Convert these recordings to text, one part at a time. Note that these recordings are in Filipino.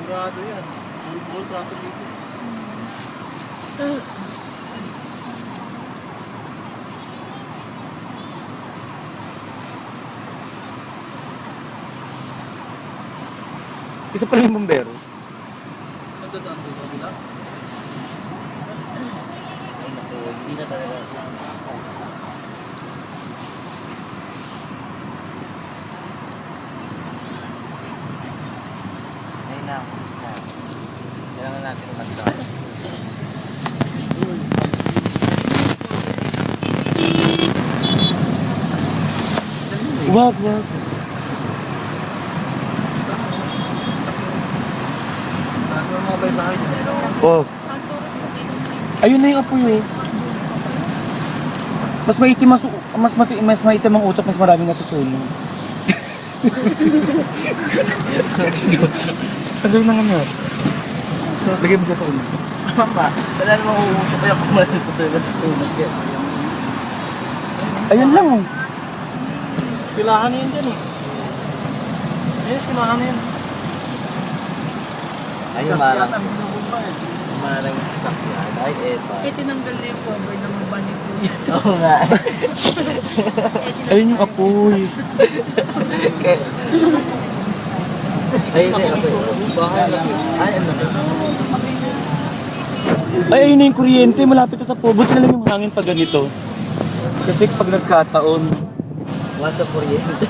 Sigurado yan. Bulbul prato dito. Isa pala yung bumbero. Nagdadaan doon sa kabila. Ay, naku, hindi na talaga. Ay na. Kailangan natin mag-start. Wag, wag. Ano ang mga bahay dito? Oh. Ayun na yung apoy eh. Mas maitim mas maitim ang usap, mas maraming nasusunog. Tagal na nga nga. Lagay mo dyan sa ulo. Mama, wala namang uusok kaya kung malang susunod yan. Ayun lang oh. Pilahan na yun dyan eh. Yes, pilahan na yun. Ay, malang sasakyan. Ay, eto. Eh, tinanggal na yung cover ng mukha ni Kuya. Oo nga. Ayun yung apoy. Ayun na yung Bahay lang. Ay, ano? Ay, ayun na yung kuryente. Malapit na sa po. Buti na lang yung hangin pa ganito. Kasi pag nagkataon, Wasa kuryente.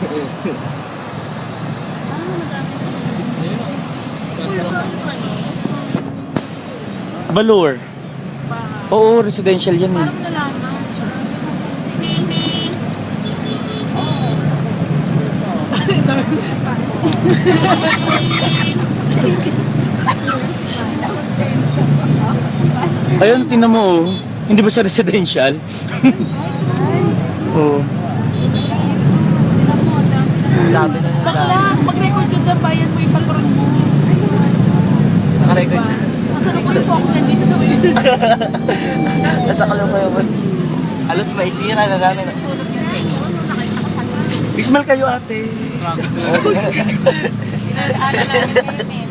Balor. Oo, residential yan eh. Parang nalaman. Ayun, tingnan mo oh. Hindi ba siya residential? Oo. Sabi na nila. Bakla, mag-record ka dyan, bayan mo yung palparang mo. Nakarecord. Masalukuyan po ako nandito sa way. Nasa kalupayo mo. Alos maisira na namin. Ismal kayo ate. Inalaala namin yun eh.